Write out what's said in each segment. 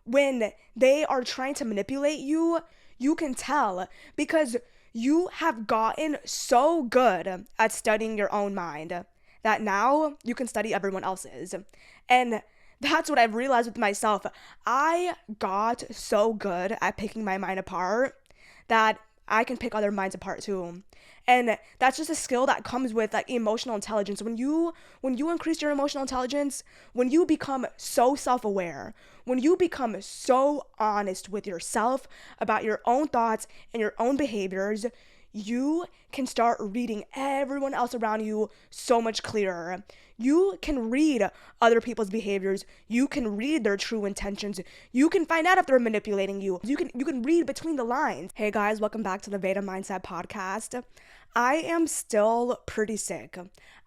when they are trying to manipulate you, you can tell because you have gotten so good at studying your own mind that now you can study everyone else's. And that's what I've realized with myself. I got so good at picking my mind apart that I can pick other minds apart too. And that's just a skill that comes with like emotional intelligence. When you increase your emotional intelligence, when you become so self-aware, when you become so honest with yourself about your own thoughts and your own behaviors, you can start reading everyone else around you so much clearer. You can read other people's behaviors. You can read their true intentions. You can find out if they're manipulating you. You can read between the lines. Hey guys, welcome back to the Veda Mindset Podcast. I am still pretty sick.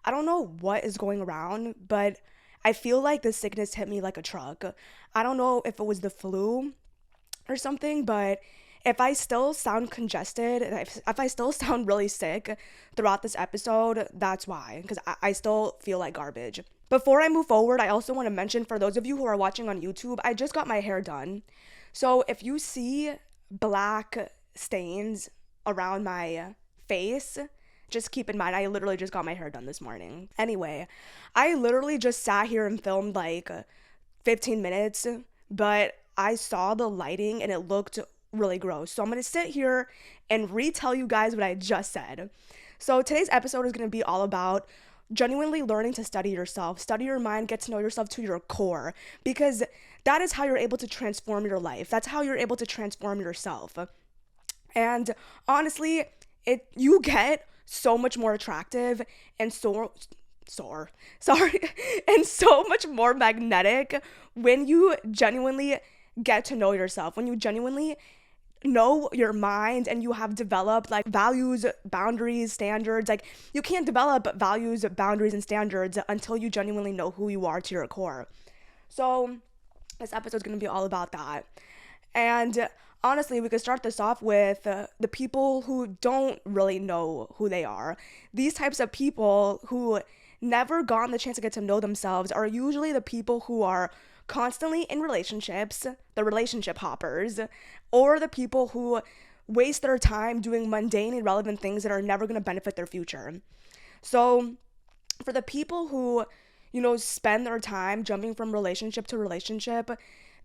I don't know what is going around, but I feel like this sickness hit me like a truck. I don't know if it was the flu or something, but if I still sound congested, if I still sound really sick throughout this episode, that's why, because I still feel like garbage. Before I move forward, I also want to mention, for those of you who are watching on YouTube, I just got my hair done. So if you see black stains around my face, just keep in mind, I literally just got my hair done this morning. Anyway, I literally just sat here and filmed like 15 minutes, but I saw the lighting and it looked really gross. So I'm going to sit here and retell you guys what I just said. So today's episode is going to be all about genuinely learning to study yourself, study your mind, get to know yourself to your core, because that is how you're able to transform your life. That's how you're able to transform yourself. And honestly, you get so much more attractive and and so much more magnetic when you genuinely get to know yourself, when you genuinely know your mind and you have developed like values, boundaries, standards. Like you can't develop values, boundaries, and standards until you genuinely know who you are to your core. So this episode is going to be all about that. And honestly, we could start this off with the people who don't really know who they are. These types of people who never gotten the chance to get to know themselves are usually the people who are constantly in relationships, the relationship hoppers, or the people who waste their time doing mundane, irrelevant things that are never going to benefit their future. So for the people who, spend their time jumping from relationship to relationship,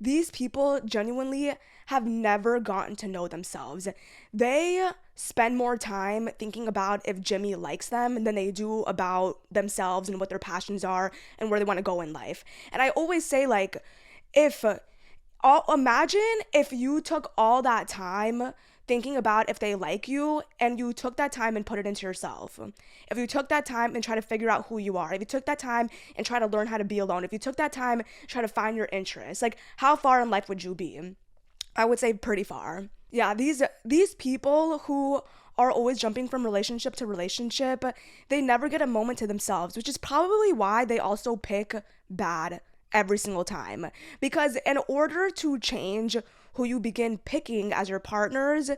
these people genuinely have never gotten to know themselves. They spend more time thinking about if Jimmy likes them than they do about themselves and what their passions are and where they want to go in life. And I always say, like, imagine if you took all that time thinking about if they like you and you took that time and put it into yourself. If you took that time and try to figure out who you are, if you took that time and try to learn how to be alone, if you took that time and try to find your interests, like how far in life would you be? I would say pretty far. Yeah, these people who are always jumping from relationship to relationship, they never get a moment to themselves, which is probably why they also pick bad every single time. Because in order to change who you begin picking as your partners,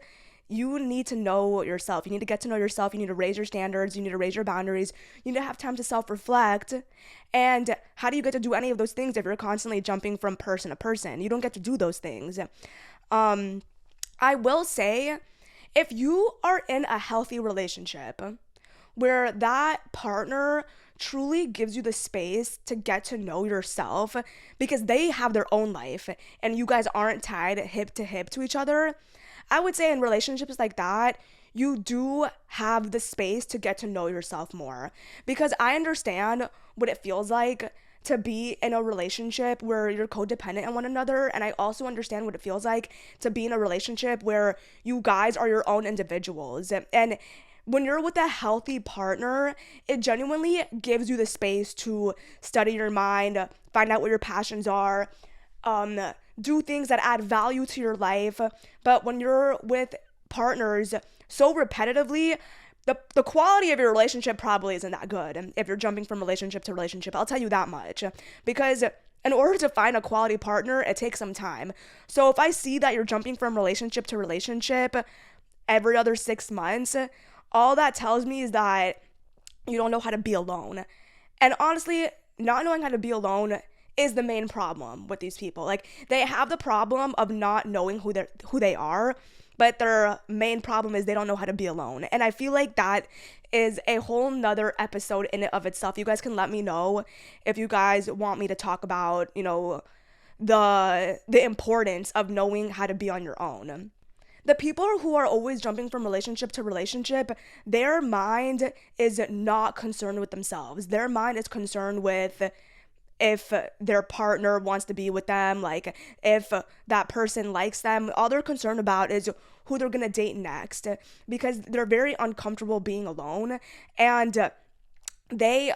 you need to know yourself. You need to get to know yourself. You need to raise your standards. You need to raise your boundaries. You need to have time to self-reflect. And how do you get to do any of those things if you're constantly jumping from person to person? You don't get to do those things. I will say, if you are in a healthy relationship where that partner truly gives you the space to get to know yourself because they have their own life and you guys aren't tied hip to hip to each other, I would say in relationships like that, you do have the space to get to know yourself more. Because I understand what it feels like to be in a relationship where you're codependent on one another, and I also understand what it feels like to be in a relationship where you guys are your own individuals. And when you're with a healthy partner, it genuinely gives you the space to study your mind, find out what your passions are, do things that add value to your life. But when you're with partners so repetitively, the quality of your relationship probably isn't that good if you're jumping from relationship to relationship. I'll tell you that much. Because in order to find a quality partner, it takes some time. So if I see that you're jumping from relationship to relationship every other 6 months, all that tells me is that you don't know how to be alone. And honestly, not knowing how to be alone is the main problem with these people. Like, they have the problem of not knowing who they are, but their main problem is they don't know how to be alone. And I feel like that is a whole nother episode in and of itself. You guys can let me know if you guys want me to talk about, the importance of knowing how to be on your own. The people who are always jumping from relationship to relationship, their mind is not concerned with themselves. Their mind is concerned with if their partner wants to be with them, like if that person likes them. All they're concerned about is who they're gonna date next, because they're very uncomfortable being alone, and they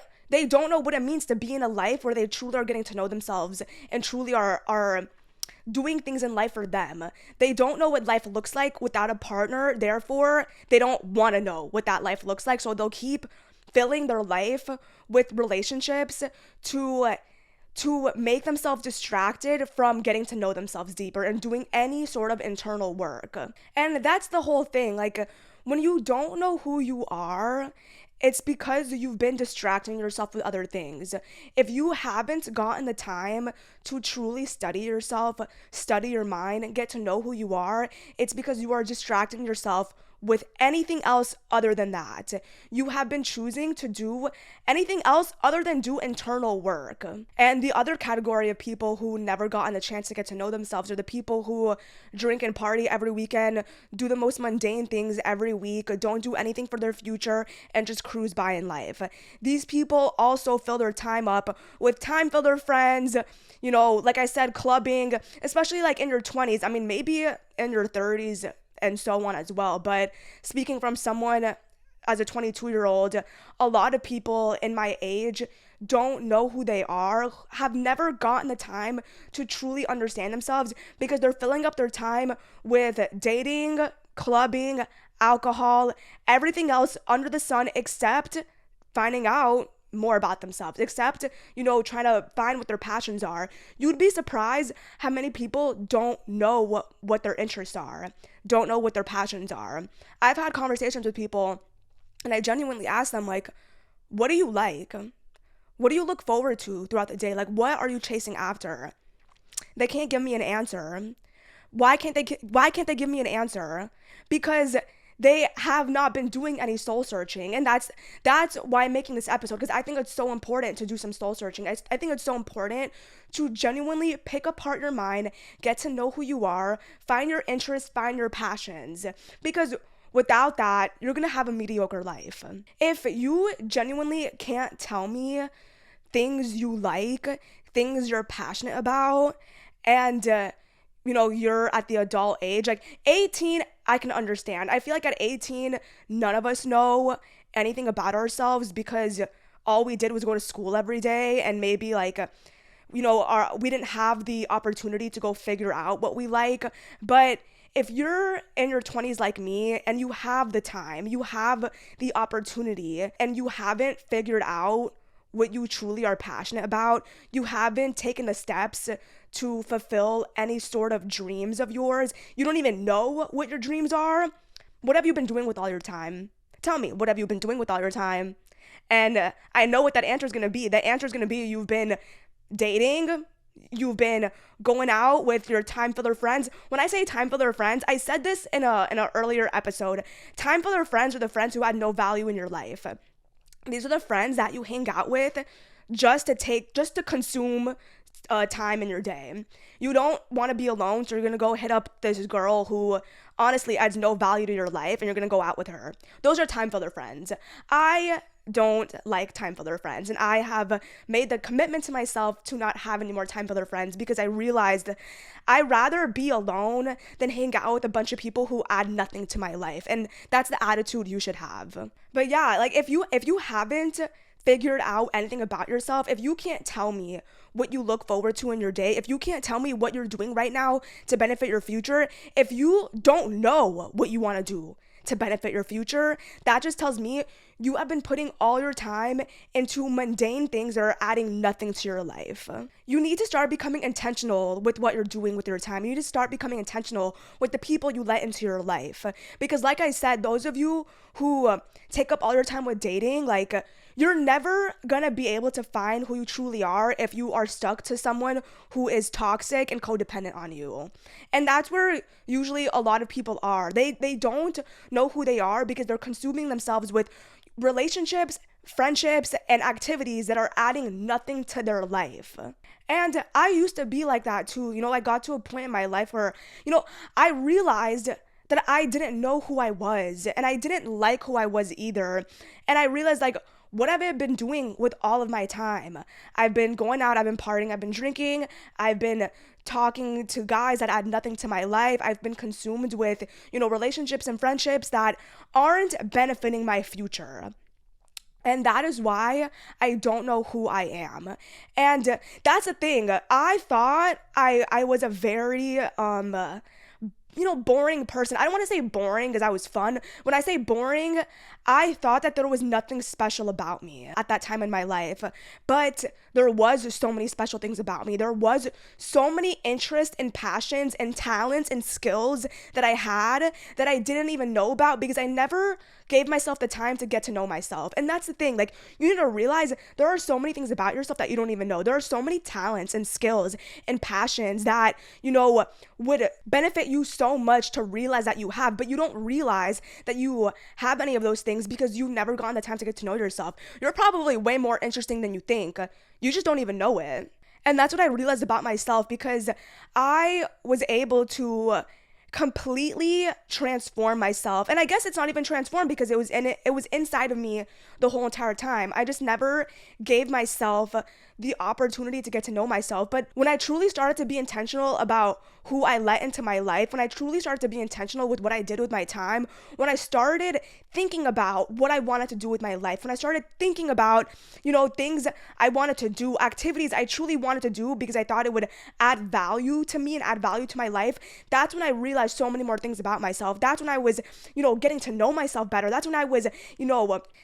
don't know what it means to be in a life where they truly are getting to know themselves and truly are doing things in life for them. They don't know what life looks like without a partner. Therefore, they don't want to know what that life looks like. So they'll keep filling their life with relationships to make themselves distracted from getting to know themselves deeper and doing any sort of internal work. And that's the whole thing. Like, when you don't know who you are, it's because you've been distracting yourself with other things. If you haven't gotten the time to truly study yourself, study your mind, and get to know who you are, it's because you are distracting yourself with anything else other than that. You have been choosing to do anything else other than do internal work. And the other category of people who never gotten the chance to get to know themselves are the people who drink and party every weekend, do the most mundane things every week, don't do anything for their future, and just cruise by in life. These people also fill their time up with time for their friends, like I said, clubbing, especially like in your 20s. I mean, maybe in your 30s and so on as well. But speaking from someone as a 22-year-old, a lot of people in my age don't know who they are, have never gotten the time to truly understand themselves, because they're filling up their time with dating, clubbing, alcohol, everything else under the sun except finding out more about themselves, except, trying to find what their passions are. You'd be surprised how many people don't know what their interests are, don't know what their passions are. I've had conversations with people and I genuinely ask them, like, what do you like? What do you look forward to throughout the day? Like, what are you chasing after? They can't give me an answer. Why can't they give me an answer? Because they have not been doing any soul searching. And that's why I'm making this episode, because I think it's so important to do some soul searching. I think it's so important to genuinely pick apart your mind, get to know who you are, find your interests, find your passions. Because without that, you're going to have a mediocre life. If you genuinely can't tell me things you like, things you're passionate about, and you're at the adult age, like 18, I can understand. I feel like at 18, none of us know anything about ourselves, because all we did was go to school every day, and maybe we didn't have the opportunity to go figure out what we like. But if you're in your 20s like me, and you have the time, you have the opportunity, and you haven't figured out what you truly are passionate about, you haven't taken the steps to fulfill any sort of dreams of yours, you don't even know what your dreams are, what have you been doing with all your time? Tell me, what have you been doing with all your time? And I know what that answer is going to be. The answer is going to be you've been dating, you've been going out with your time filler friends. When I say time filler friends, I said this in a earlier episode. Time filler friends are the friends who had no value in your life. These are the friends that you hang out with just to consume time in your day. You don't want to be alone, so you're going to go hit up this girl who honestly adds no value to your life, and you're going to go out with her. Those are time filler friends. I don't like time filler friends, and I have made the commitment to myself to not have any more time filler friends, because I realized I'd rather be alone than hang out with a bunch of people who add nothing to my life, and that's the attitude you should have. But yeah, like if you haven't figured out anything about yourself, if you can't tell me what you look forward to in your day, if you can't tell me what you're doing right now to benefit your future, if you don't know what you want to do to benefit your future, that just tells me you have been putting all your time into mundane things that are adding nothing to your life. You need to start becoming intentional with what you're doing with your time. You need to start becoming intentional with the people you let into your life. Because like I said, those of you who take up all your time with dating, like You're never gonna be able to find who you truly are if you are stuck to someone who is toxic and codependent on you. And that's where usually a lot of people are. They don't know who they are because they're consuming themselves with relationships, friendships, and activities that are adding nothing to their life. And I used to be like that too. I got to a point in my life where, I realized that I didn't know who I was and I didn't like who I was either. And I realized, like, what have I been doing with all of my time? I've been going out, I've been partying, I've been drinking, I've been talking to guys that add nothing to my life. I've been consumed with, relationships and friendships that aren't benefiting my future. And that is why I don't know who I am. And that's the thing. I thought I was a very boring person. I don't want to say boring because I was fun. When I say boring, I thought that there was nothing special about me at that time in my life. But there was so many special things about me. There was so many interests and passions and talents and skills that I had that I didn't even know about because I never gave myself the time to get to know myself. And that's the thing. Like, you need to realize there are so many things about yourself that you don't even know. There are so many talents and skills and passions that, would benefit you so much to realize that you have, but you don't realize that you have any of those things because you've never gotten the time to get to know yourself. You're probably way more interesting than you think. You just don't even know it. And that's what I realized about myself because I was able to completely transform myself. And I guess it's not even transformed because it was inside of me the whole entire time. I just never gave myself the opportunity to get to know myself. But when I truly started to be intentional about who I let into my life, when I truly started to be intentional with what I did with my time, when I started thinking about what I wanted to do with my life, when I started thinking about, things I wanted to do, activities I truly wanted to do because I thought it would add value to me and add value to my life, that's when I realized so many more things about myself. That's when I was, getting to know myself better. That's when I was,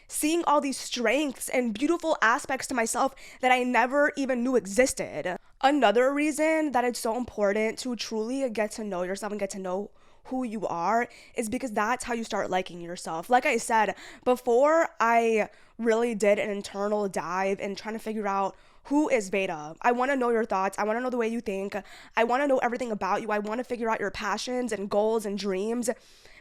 seeing all these strengths and beautiful aspects to myself that I never even knew existed. Another reason that it's so important to truly get to know yourself and get to know who you are is because that's how you start liking yourself. Like I said, before I really did an internal dive and trying to figure out who is Veda. I want to know your thoughts. I want to know the way you think. I want to know everything about you. I want to figure out your passions and goals and dreams.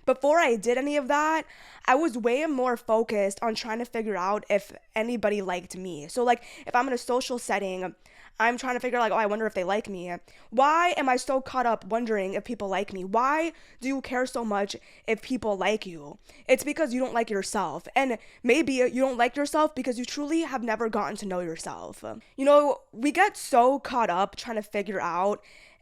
Before I did any of that, I was way more focused on trying to figure out if anybody liked me. So like if I'm in a social setting, I'm trying to figure out, I wonder if they like me. Why am I so caught up wondering if people like me? Why do you care so much if people like you? It's because you don't like yourself. And maybe you don't like yourself because you truly have never gotten to know yourself. We get so caught up trying to figure out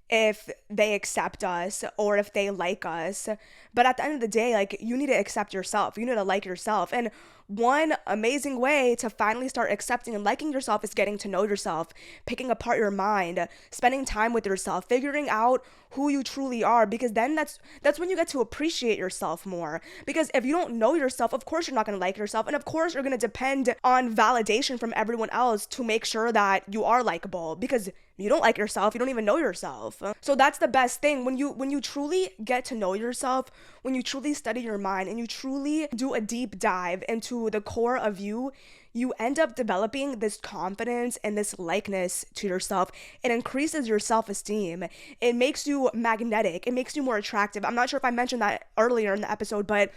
if they accept us or if they like us. But at the end of the day, you need to accept yourself. You need to like yourself. And one amazing way to finally start accepting and liking yourself is getting to know yourself, picking apart your mind, spending time with yourself, figuring out who you truly are, because then that's when you get to appreciate yourself more. Because if you don't know yourself, of course you're not going to like yourself, and of course you're going to depend on validation from everyone else to make sure that you are likable, because you don't like yourself, you don't even know yourself. So that's the best thing. When you truly get to know yourself, when you truly study your mind and you truly do a deep dive into the core of you, you end up developing this confidence and this likeness to yourself. It increases your self-esteem. It makes you magnetic. It makes you more attractive. I'm not sure if I mentioned that earlier in the episode, but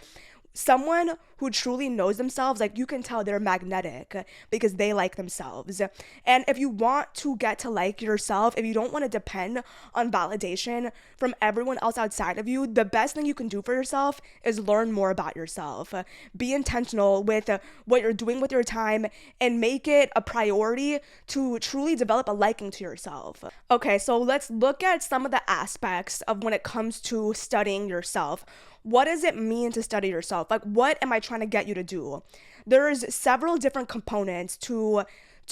someone who truly knows themselves, you can tell they're magnetic because they like themselves. And if you want to get to like yourself, if you don't want to depend on validation from everyone else outside of you, the best thing you can do for yourself is learn more about yourself. Be intentional with what you're doing with your time and make it a priority to truly develop a liking to yourself. Okay, so let's look at some of the aspects of when it comes to studying yourself. What does it mean to study yourself? What am I trying to get you to do? There's several different components to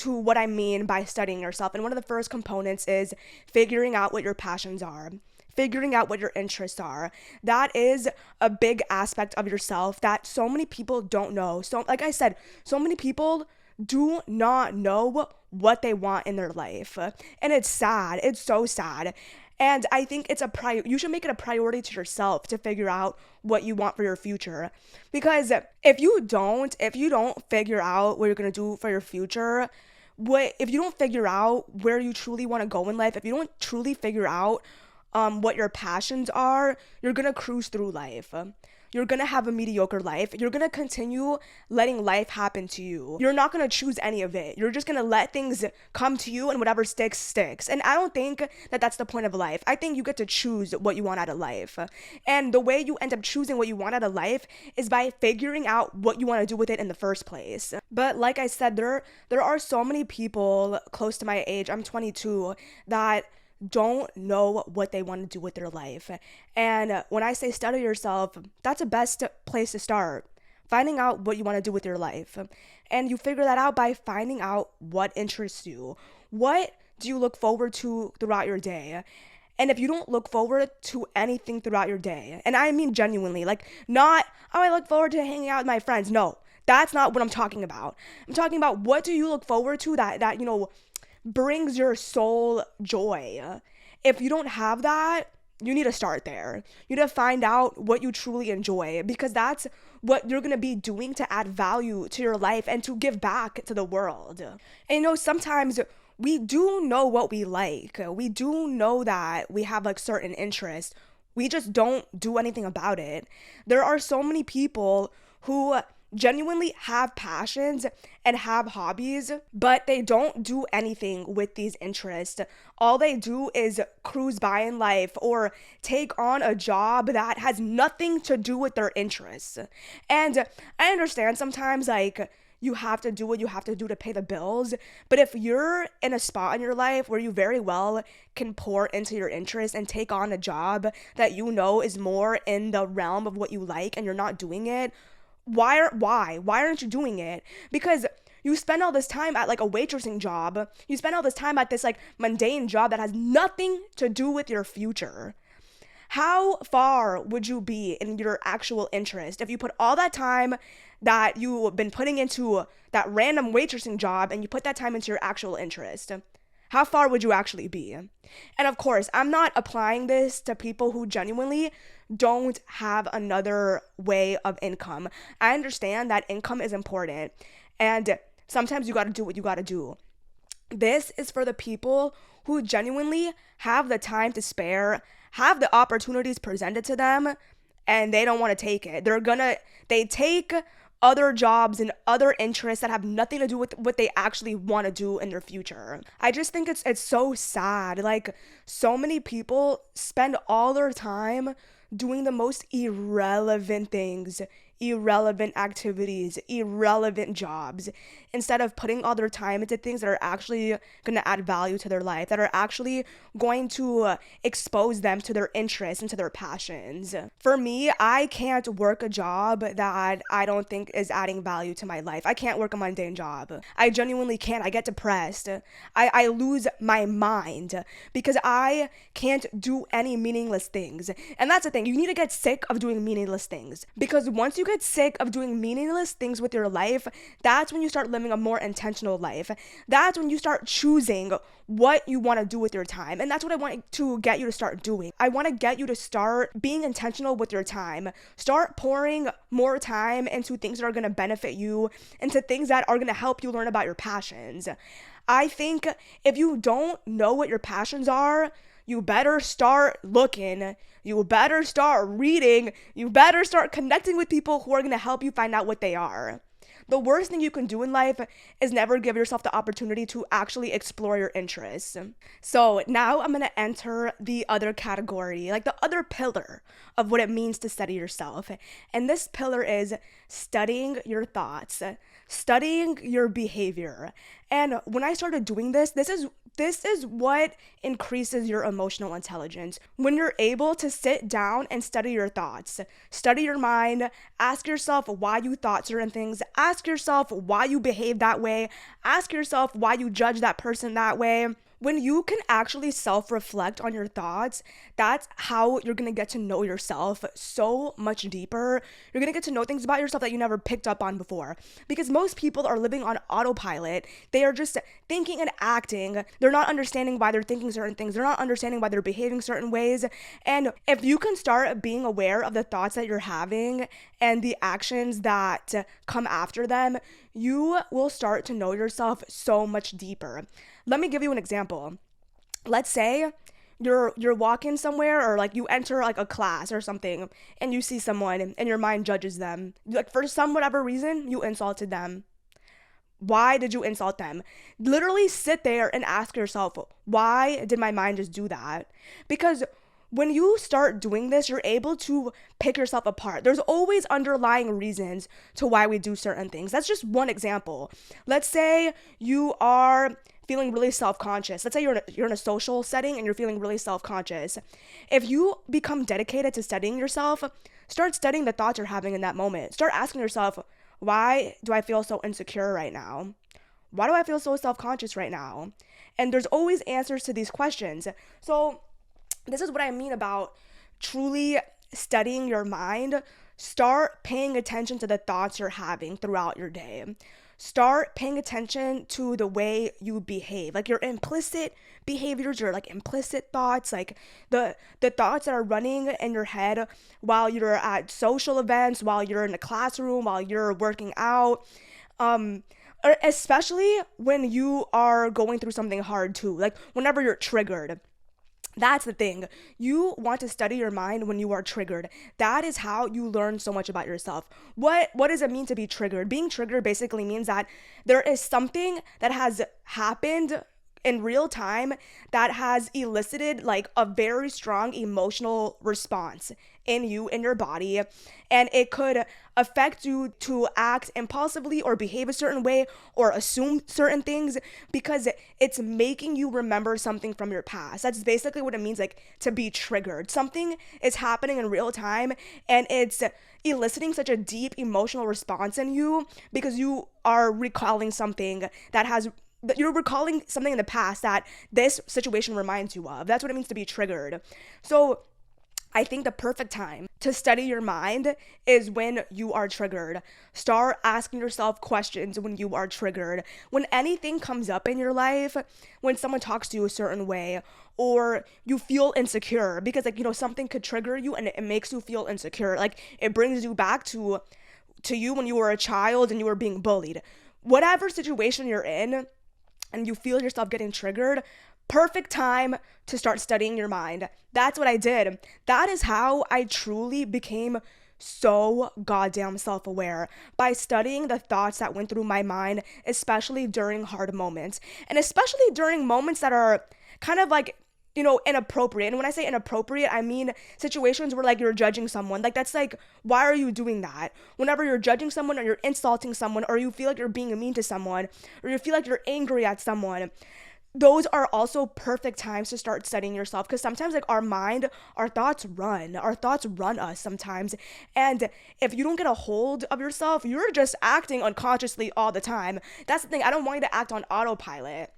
what I mean by studying yourself. And one of the first components is figuring out what your passions are, figuring out what your interests are. That is a big aspect of yourself that so many people don't know. So like I said, so many people do not know what they want in their life. And it's sad. It's so sad. And I think you should make it a priority to yourself to figure out what you want for your future. Because if you don't figure out what you're going to do for your future, if you don't figure out where you truly want to go in life, if you don't truly figure out what your passions are, you're going to cruise through life. You're going to have a mediocre life. You're going to continue letting life happen to you. You're not going to choose any of it. You're just going to let things come to you, and whatever sticks, sticks. And I don't think that that's the point of life. I think you get to choose what you want out of life. And the way you end up choosing what you want out of life is by figuring out what you want to do with it in the first place. But like I said, there are so many people close to my age, I'm 22, that don't know what they want to do with their life. And when I say study yourself, that's the best place to start. Finding out what you want to do with your life. And you figure that out by finding out what interests you. What do you look forward to throughout your day? And if you don't look forward to anything throughout your day, and I mean genuinely, like not, oh, I look forward to hanging out with my friends. No, that's not what I'm talking about. I'm talking about what do you look forward to that brings your soul joy. If you don't have that, you need to start there. You need to find out what you truly enjoy, because that's what you're going to be doing to add value to your life and to give back to the world. And sometimes we do know what we like. We do know that we have like certain interests. We just don't do anything about it. There are so many people who genuinely have passions and have hobbies, but they don't do anything with these interests. All they do is cruise by in life or take on a job that has nothing to do with their interests. And I understand sometimes like you have to do what you have to do to pay the bills, but if you're in a spot in your life where you very well can pour into your interests and take on a job that you know is more in the realm of what you like and you're not doing it, why aren't you doing it? Because you spend all this time at like a waitressing job. You spend all this time at this like mundane job that has nothing to do with your future. How far would you be in your actual interest if you put all that time that you've been putting into that random waitressing job and you put that time into your actual interest? How far would you actually be? And of course, I'm not applying this to people who genuinely don't have another way of income. I understand that income is important, and sometimes you got to do what you got to do. This is for the people who genuinely have the time to spare, have the opportunities presented to them, and they don't want to take it. They take other jobs and other interests that have nothing to do with what they actually want to do in their future. I just think it's so sad. Like, so many people spend all their time doing the most irrelevant things, irrelevant activities, irrelevant jobs, instead of putting all their time into things that are actually going to add value to their life, that are actually going to expose them to their interests and to their passions. For me, I can't work a job that I don't think is adding value to my life. I can't work a mundane job. I genuinely can't. I get depressed. I lose my mind because I can't do any meaningless things. And that's the thing. You need to get sick of doing meaningless things, because once you get sick of doing meaningless things with your life, that's when you start living a more intentional life. That's when you start choosing what you want to do with your time. And that's what I want to get you to start doing. I want to get you to start being intentional with your time. Start pouring more time into things that are going to benefit you, into things that are going to help you learn about your passions. I think if you don't know what your passions are, you better start looking. You better start reading. You better start connecting with people who are going to help you find out what they are. The worst thing you can do in life is never give yourself the opportunity to actually explore your interests. So now I'm going to enter the other category, like the other pillar of what it means to study yourself. And this pillar is studying your thoughts, studying your behavior. And when I started doing this is what increases your emotional intelligence. When you're able to sit down and study your thoughts, study your mind, ask yourself why you thought certain things, ask yourself why you behave that way, ask yourself why you judge that person that way. When you can actually self-reflect on your thoughts, that's how you're gonna get to know yourself so much deeper. You're gonna get to know things about yourself that you never picked up on before. Because most people are living on autopilot. They are just thinking and acting. They're not understanding why they're thinking certain things. They're not understanding why they're behaving certain ways. And if you can start being aware of the thoughts that you're having and the actions that come after them, you will start to know yourself so much deeper. Let me give you an example. Let's say you're walking somewhere, or like you enter like a class or something, and you see someone and your mind judges them. Like for some whatever reason, you insulted them. Why did you insult them? Literally sit there and ask yourself, why did my mind just do that? Because when you start doing this, you're able to pick yourself apart. There's always underlying reasons to why we do certain things. That's just one example. Let's say you are feeling really self-conscious. Let's say you're in a social setting and you're feeling really self-conscious. If you become dedicated to studying yourself, start studying the thoughts you're having in that moment. Start asking yourself, why do I feel so insecure right now? Why do I feel so self-conscious right now? And there's always answers to these questions. So this is what I mean about truly studying your mind. Start paying attention to the thoughts you're having throughout your day. Start paying attention to the way you behave, like your implicit behaviors, your like implicit thoughts, like the thoughts that are running in your head while you're at social events, while you're in a classroom, while you're working out, especially when you are going through something hard too, like whenever you're triggered. That's the thing. You want to study your mind when you are triggered. That is how you learn so much about yourself. What does it mean to be triggered? Being triggered basically means that there is something that has happened in real time that has elicited like a very strong emotional response in you, in your body, and it could affect you to act impulsively or behave a certain way or assume certain things because it's making you remember something from your past. That's basically what it means, like to be triggered. Something is happening in real time and it's eliciting such a deep emotional response in you because you are recalling something that you're recalling something in the past that this situation reminds you of. That's what it means to be triggered. So I think the perfect time to study your mind is when you are triggered. Start asking yourself questions when you are triggered. When anything comes up in your life, when someone talks to you a certain way, or you feel insecure, because something could trigger you and it makes you feel insecure. Like it brings you back to you when you were a child and you were being bullied. Whatever situation you're in, and you feel yourself getting triggered, perfect time to start studying your mind. That's what I did. That is how I truly became so goddamn self-aware, by studying the thoughts that went through my mind, especially during hard moments, and especially during moments that are kind of like inappropriate. And when I say inappropriate, I mean situations where like you're judging someone. Like that's like, why are you doing that? Whenever you're judging someone or you're insulting someone or you feel like you're being mean to someone or you feel like you're angry at someone, those are also perfect times to start studying yourself, because sometimes like our thoughts run us sometimes. And if you don't get a hold of yourself, you're just acting unconsciously all the time. That's the thing. I don't want you to act on autopilot.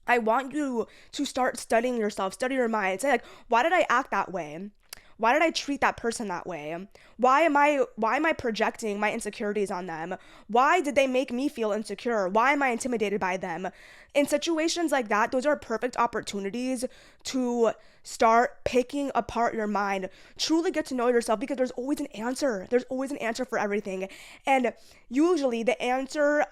I want you to start studying yourself, study your mind. Say like, why did I act that way? Why did I treat that person that way? Why am I projecting my insecurities on them? Why did they make me feel insecure? Why am I intimidated by them? In situations like that, those are perfect opportunities to start picking apart your mind, truly get to know yourself, because there's always an answer. There's always an answer for everything. And usually the answer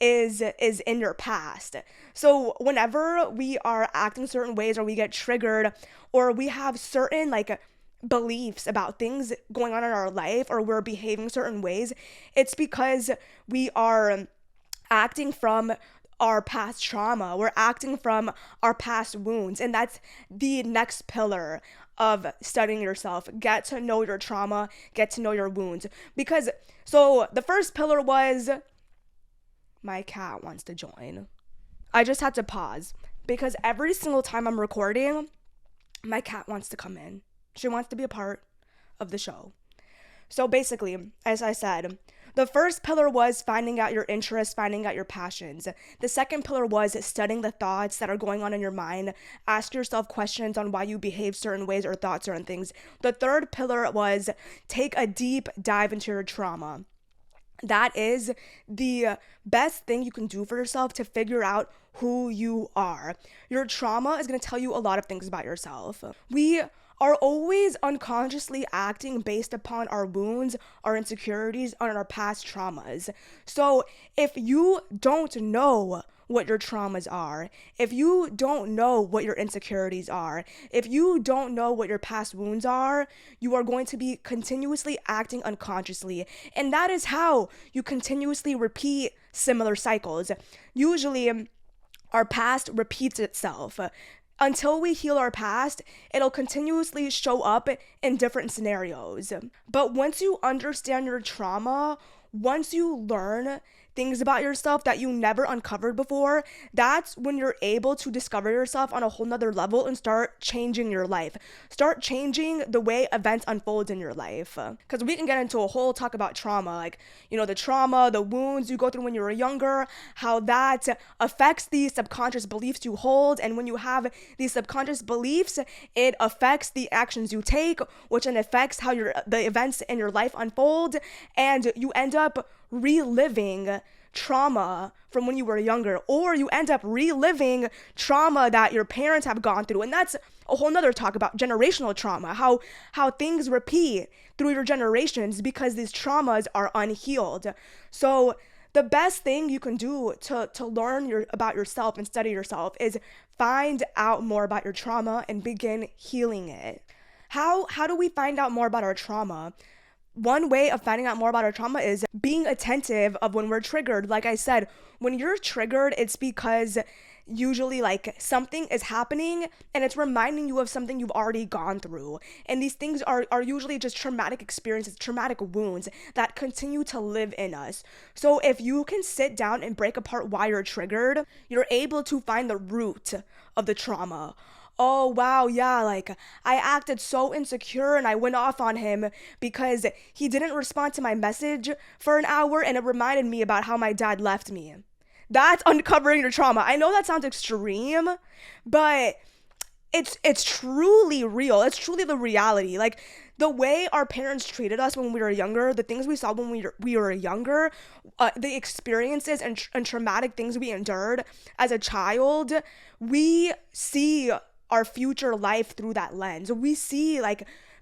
is in your past. So whenever we are acting certain ways or we get triggered or we have certain like beliefs about things going on in our life or we're behaving certain ways, it's because we are acting from our past trauma. We're acting from our past wounds. And that's the next pillar of studying yourself. Get to know your trauma, get to know your wounds. So the first pillar was, my cat wants to join. I just had to pause because every single time I'm recording, my cat wants to come in. She wants to be a part of the show. So basically, as I said, The first pillar was finding out your interests, finding out your passions. The second pillar was studying the thoughts that are going on in your mind. Ask yourself questions on why you behave certain ways or thought certain things. The third pillar was take a deep dive into your trauma. That is the best thing you can do for yourself to figure out who you are. Your trauma is going to tell you a lot of things about yourself. We are always unconsciously acting based upon our wounds, our insecurities, and our past traumas. So if you don't know what your traumas are, if you don't know what your insecurities are, if you don't know what your past wounds are, you are going to be continuously acting unconsciously. And that is how you continuously repeat similar cycles. Usually, our past repeats itself. Until we heal our past, it'll continuously show up in different scenarios. But once you understand your trauma, once you learn things about yourself that you never uncovered before, that's when you're able to discover yourself on a whole nother level and start changing your life. Start changing the way events unfold in your life. Because we can get into a whole talk about trauma, like, the trauma, the wounds you go through when you were younger, how that affects the subconscious beliefs you hold. And when you have these subconscious beliefs, it affects the actions you take, which then affects how the events in your life unfold. And you end up reliving trauma from when you were younger, or you end up reliving trauma that your parents have gone through. And that's a whole nother talk about generational trauma, how things repeat through your generations because these traumas are unhealed. So the best thing you can do to learn about yourself and study yourself is find out more about your trauma and begin healing it. How do we find out more about our trauma? One way of finding out more about our trauma is being attentive of when we're triggered. Like I said, when you're triggered, it's because usually something is happening and it's reminding you of something you've already gone through. And these things are usually just traumatic experiences, traumatic wounds that continue to live in us. So if you can sit down and break apart why you're triggered, you're able to find the root of the trauma. Oh, wow, yeah, I acted so insecure and I went off on him because he didn't respond to my message for an hour and it reminded me about how my dad left me. That's uncovering your trauma. I know that sounds extreme, but it's truly real. It's truly the reality. The way our parents treated us when we were younger, the things we saw when we were younger, the experiences and traumatic things we endured as a child, we see our future life through that lens. We see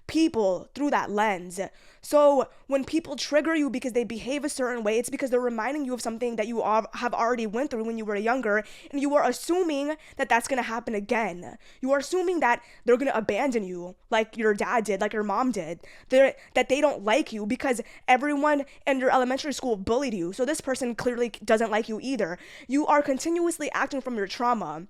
people through that lens. So when people trigger you because they behave a certain way, it's because they're reminding you of something that you have already went through when you were younger, and you are assuming that that's going to happen again. You are assuming that they're going to abandon you like your dad did, like your mom did, that they don't like you because everyone in your elementary school bullied you. So this person clearly doesn't like you either. You are continuously acting from your trauma.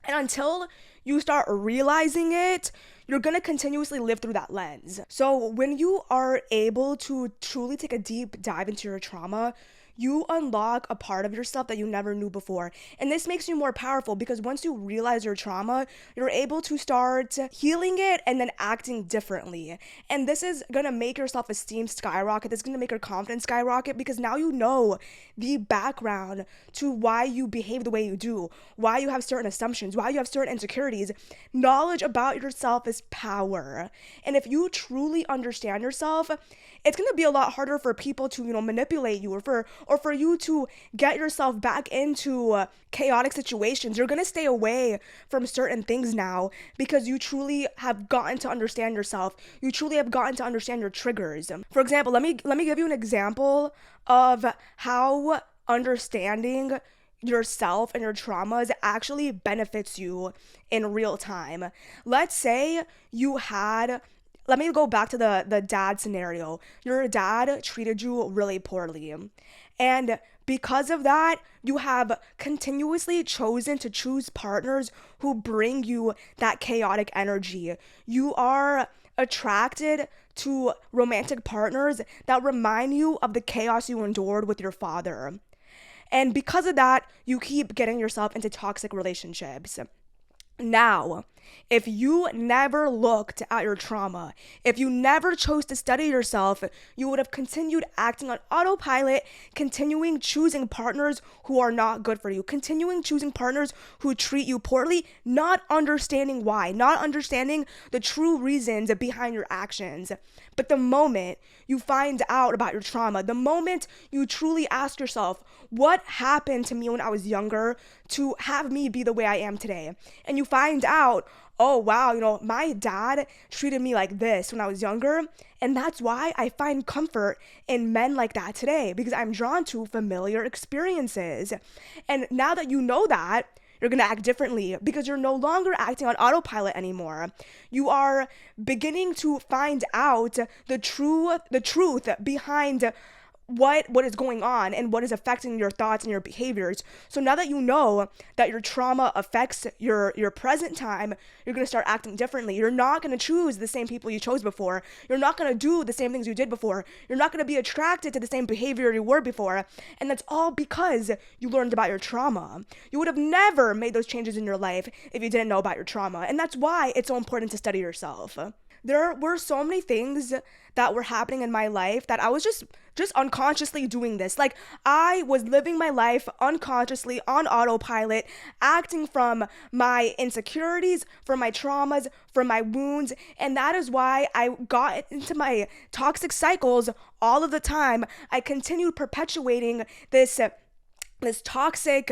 And until you start realizing it, you're going to continuously live through that lens. So when you are able to truly take a deep dive into your trauma, you unlock a part of yourself that you never knew before. And this makes you more powerful because once you realize your trauma, you're able to start healing it and then acting differently. And this is going to make your self-esteem skyrocket. This is going to make your confidence skyrocket because now you know the background to why you behave the way you do, why you have certain assumptions, why you have certain insecurities. Knowledge about yourself is power. And if you truly understand yourself, it's going to be a lot harder for people to, manipulate you or for you to get yourself back into chaotic situations. You're going to stay away from certain things now because you truly have gotten to understand yourself. You truly have gotten to understand your triggers. For example, let me give you an example of how understanding yourself and your traumas actually benefits you in real time. Let's say let me go back to the dad scenario. Your dad treated you really poorly. And because of that, you have continuously chosen to choose partners who bring you that chaotic energy. You are attracted to romantic partners that remind you of the chaos you endured with your father. And because of that, you keep getting yourself into toxic relationships. Now, if you never looked at your trauma, if you never chose to study yourself, you would have continued acting on autopilot, continuing choosing partners who are not good for you, continuing choosing partners who treat you poorly, not understanding why, not understanding the true reasons behind your actions. But the moment you find out about your trauma, the moment you truly ask yourself, what happened to me when I was younger to have me be the way I am today? And you find out, oh wow, my dad treated me like this when I was younger, and that's why I find comfort in men like that today, because I'm drawn to familiar experiences. And now that you know that, you're going to act differently because you're no longer acting on autopilot anymore. You are beginning to find out the truth behind what is going on and what is affecting your thoughts and your behaviors. So now that you know that your trauma affects your present time, you're going to start acting differently. You're not going to choose the same people you chose before. You're not going to do the same things you did before. You're not going to be attracted to the same behavior you were before. And that's all because you learned about your trauma. You would have never made those changes in your life if you didn't know about your trauma. And that's why it's so important to study yourself. There were so many things that were happening in my life that I was just unconsciously doing this. Like, I was living my life unconsciously on autopilot, acting from my insecurities, from my traumas, from my wounds, and that is why I got into my toxic cycles all of the time. I continued perpetuating this toxic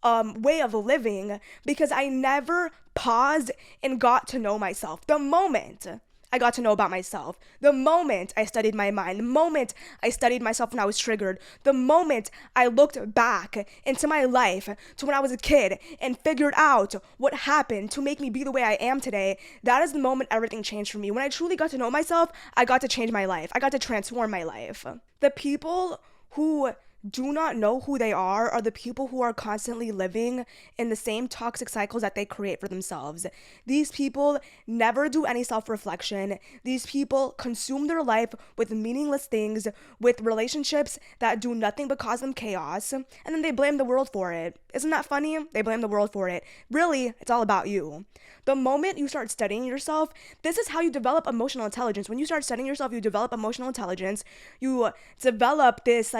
way of living because I never paused and got to know myself. The moment I got to know about myself, the moment I studied my mind, the moment I studied myself when I was triggered, the moment I looked back into my life to when I was a kid and figured out what happened to make me be the way I am today, that is the moment everything changed for me. When I truly got to know myself, I got to change my life. I got to transform my life. The people who do not know who they are the people who are constantly living in the same toxic cycles that they create for themselves. These people never do any self-reflection. These people consume their life with meaningless things, with relationships that do nothing but cause them chaos, and then they blame the world for it. Isn't that funny? They blame the world for it. Really, it's all about you. The moment you start studying yourself, this is how you develop emotional intelligence. When you start studying yourself, you develop emotional intelligence. You develop this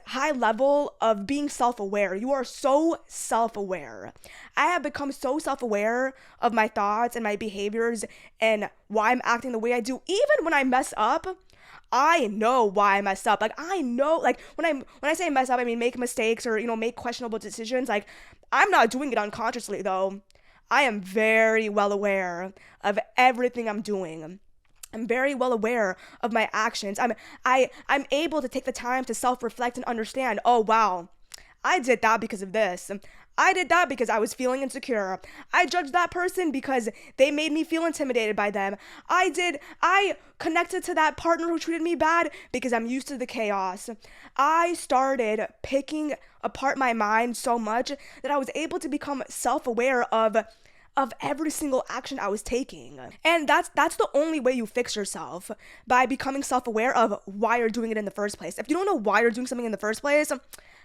high level of being self-aware. You are so self-aware. I have become so self-aware of my thoughts and my behaviors and why I'm acting the way I do. Even when I mess up, I know why I messed up. Like, I know, like, when I say mess up, I mean make mistakes or, make questionable decisions. Like, I'm not doing it unconsciously, though. I am very well aware of everything I'm doing. I'm very well aware of my actions. I'm able to take the time to self-reflect and understand, oh wow, I did that because of this. I did that because I was feeling insecure. I judged that person because they made me feel intimidated by them. I connected to that partner who treated me bad because I'm used to the chaos. I started picking apart my mind so much that I was able to become self-aware of every single action I was taking. And that's the only way you fix yourself, by becoming self-aware of why you're doing it in the first place. If you don't know why you're doing something in the first place,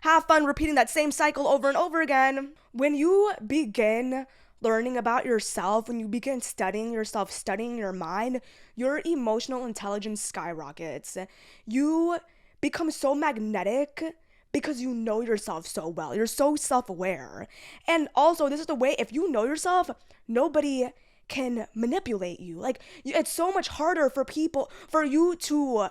have fun repeating that same cycle over and over again. When you begin learning about yourself, when you begin studying yourself, studying your mind, your emotional intelligence skyrockets. You become so magnetic because you know yourself so well. You're so self-aware. And also, this is the way, if you know yourself, nobody can manipulate you. Like, it's so much harder for you to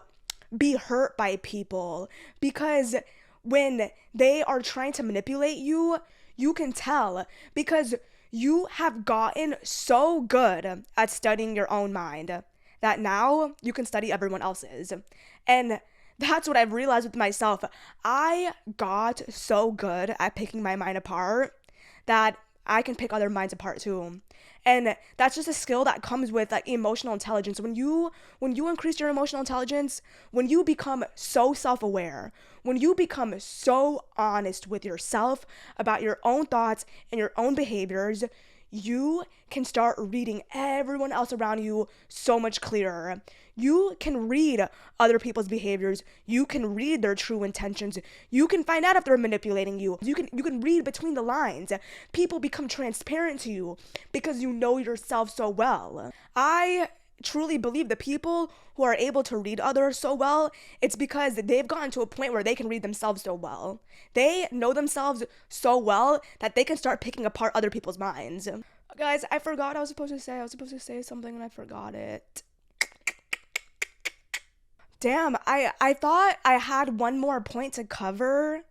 be hurt by people, because when they are trying to manipulate you, you can tell, because you have gotten so good at studying your own mind that now you can study everyone else's. And that's what I've realized with myself. I got so good at picking my mind apart that I can pick other minds apart too. And that's just a skill that comes with like emotional intelligence. When you increase your emotional intelligence, when you become so self-aware, when you become so honest with yourself about your own thoughts and your own behaviors, you can start reading everyone else around you so much clearer. You can read other people's behaviors. You can read their true intentions. You can find out if they're manipulating you. You can read between the lines. People become transparent to you because you know yourself so well. I truly believe the people who are able to read others so well, it's because they've gotten to a point where they can read themselves so well. They know themselves so well that they can start picking apart other people's minds. Guys, I forgot what I was supposed to say. I was supposed to say something and I forgot it. Damn, I thought I had one more point to cover,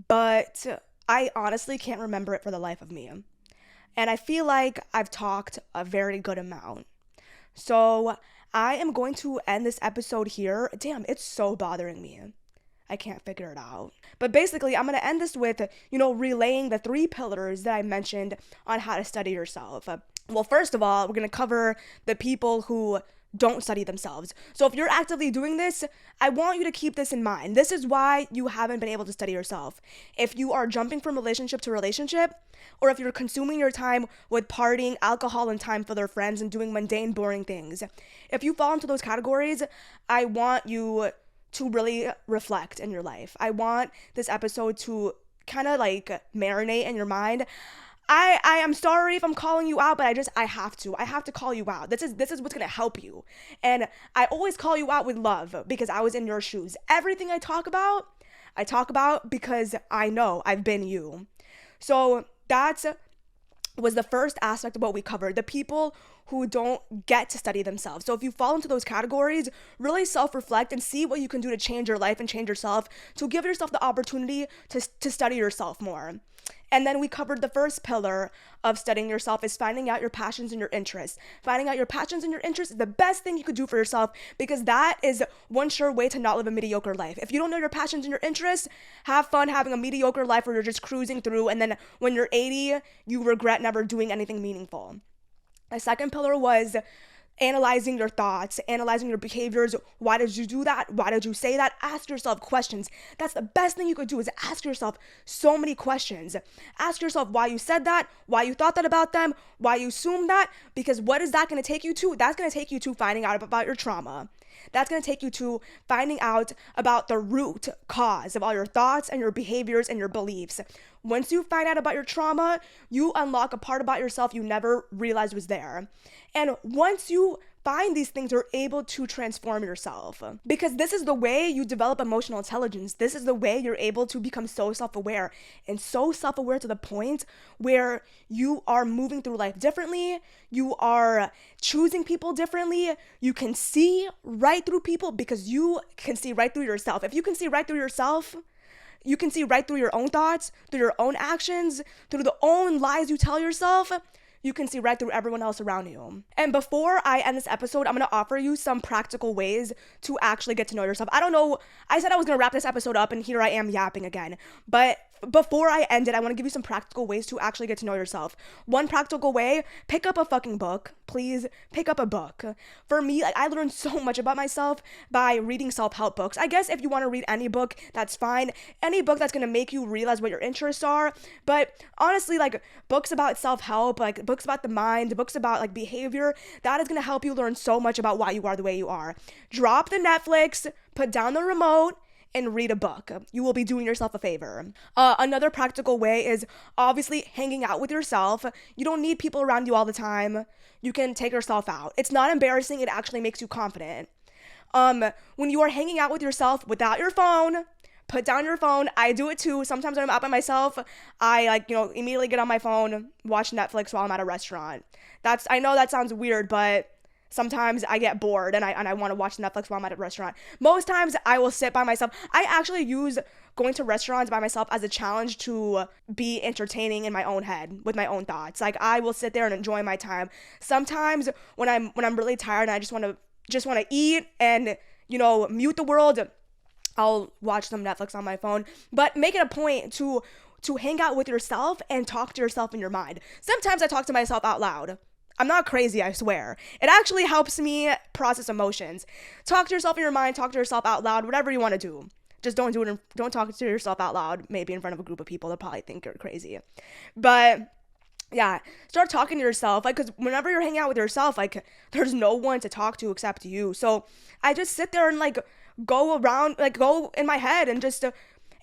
but I honestly can't remember it for the life of me. And I feel like I've talked a very good amount. So I am going to end this episode here. Damn, it's so bothering me. I can't figure it out. But basically, I'm going to end this with, relaying the 3 pillars that I mentioned on how to study yourself. Well, first of all, we're going to cover the people who don't study themselves. So if you're actively doing this, I want you to keep this in mind. This is why you haven't been able to study yourself. If you are jumping from relationship to relationship, or if you're consuming your time with partying, alcohol, and time for their friends and doing mundane, boring things, if you fall into those categories, I want you to really reflect in your life. I want this episode to kind of marinate in your mind. I am sorry if I'm calling you out, but I have to call you out. This is what's going to help you. And I always call you out with love because I was in your shoes. Everything I talk about because I know I've been you. So that was the first aspect of what we covered. The people who don't get to study themselves. So if you fall into those categories, really self-reflect and see what you can do to change your life and change yourself, to give yourself the opportunity to study yourself more. And then we covered the first pillar of studying yourself is finding out your passions and your interests. Finding out your passions and your interests is the best thing you could do for yourself because that is one sure way to not live a mediocre life. If you don't know your passions and your interests, have fun having a mediocre life where you're just cruising through and then when you're 80, you regret never doing anything meaningful. The second pillar was analyzing your thoughts, analyzing your behaviors. Why did you do that? Why did you say that? Ask yourself questions. That's the best thing you could do is ask yourself so many questions. Ask yourself why you said that, why you thought that about them, why you assumed that, because what is that going to take you to? That's going to take you to finding out about your trauma. That's going to take you to finding out about the root cause of all your thoughts and your behaviors and your beliefs. Once you find out about your trauma, you unlock a part about yourself you never realized was there. And once you find these things, you're able to transform yourself. Because this is the way you develop emotional intelligence. This is the way you're able to become so self-aware and so self-aware to the point where you are moving through life differently. You are choosing people differently. You can see right through people because you can see right through yourself. If you can see right through yourself, you can see right through your own thoughts, through your own actions, through the own lies you tell yourself. You can see right through everyone else around you. And before I end this episode, I'm going to offer you some practical ways to actually get to know yourself. I don't know. I said I was going to wrap this episode up and here I am yapping again. But before I end it, I want to give you some practical ways to actually get to know yourself. One practical way, pick up a fucking book. Please pick up a book. For me, I learned so much about myself by reading self-help books. I guess if you want to read any book, that's fine. Any book that's going to make you realize what your interests are. But honestly, books about self-help, books about the mind, books about behavior, that is going to help you learn so much about why you are the way you are. Drop the Netflix, put down the remote, and read a book. You will be doing yourself a favor. Another practical way is obviously hanging out with yourself. You don't need people around you all the time. You can take yourself out. It's not embarrassing. It actually makes you confident. When you are hanging out with yourself without your phone, put down your phone. I do it too. Sometimes when I'm out by myself, I immediately get on my phone, watch Netflix while I'm at a restaurant. I know that sounds weird, but sometimes I get bored and I want to watch Netflix while I'm at a restaurant. Most times I will sit by myself. I actually use going to restaurants by myself as a challenge to be entertaining in my own head with my own thoughts. I will sit there and enjoy my time. Sometimes when I'm really tired and I just want to eat and mute the world, I'll watch some Netflix on my phone. But make it a point to hang out with yourself and talk to yourself in your mind. Sometimes I talk to myself out loud. I'm not crazy, I swear. It actually helps me process emotions. Talk to yourself in your mind, talk to yourself out loud, whatever you want to do. Just don't talk to yourself out loud, maybe in front of a group of people. They'll probably think you're crazy. But yeah, start talking to yourself. Like, because whenever you're hanging out with yourself, like, there's no one to talk to except you. So I just sit there and like go around, like, go in my head and just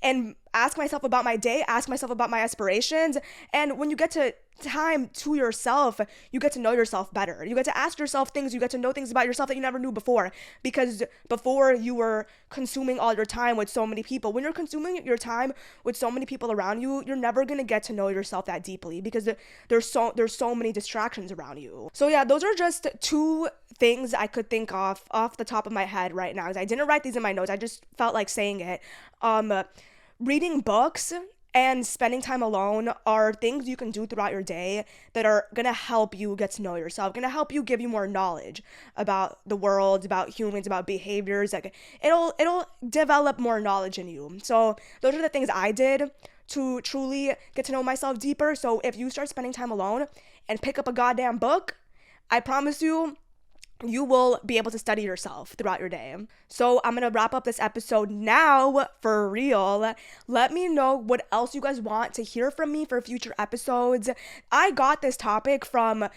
and ask myself about my day, ask myself about my aspirations. And when you get to time to yourself, you get to know yourself better. You get to ask yourself things, you get to know things about yourself that you never knew before. Because before you were consuming all your time with so many people. When you're consuming your time with so many people around you, you're never gonna get to know yourself that deeply because there's so many distractions around you. So yeah, those are just two things I could think of off the top of my head right now. 'Cause I didn't write these in my notes. I just felt like saying it. Reading books and spending time alone are things you can do throughout your day that are gonna help you get to know yourself, gonna help you give you more knowledge about the world, about humans, about behaviors. Like it'll develop more knowledge in you. So those are the things I did to truly get to know myself deeper. So if you start spending time alone and pick up a goddamn book, I promise you will be able to study yourself throughout your day. So I'm gonna wrap up this episode now for real. Let me know what else you guys want to hear from me for future episodes. I got this topic from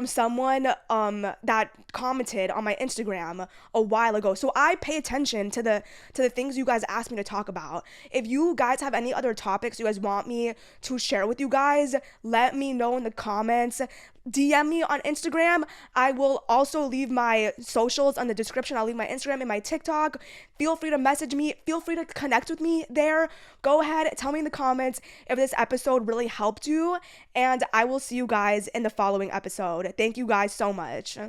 someone that commented on my Instagram a while ago. So I pay attention to the things you guys asked me to talk about. If you guys have any other topics you guys want me to share with you guys, let me know in the comments. DM me on Instagram. I will also leave my socials on the description. I'll leave my Instagram and my TikTok. Feel free to message me. Feel free to connect with me there. Go ahead, tell me in the comments if this episode really helped you. And I will see you guys in the following episode. Thank you guys so much.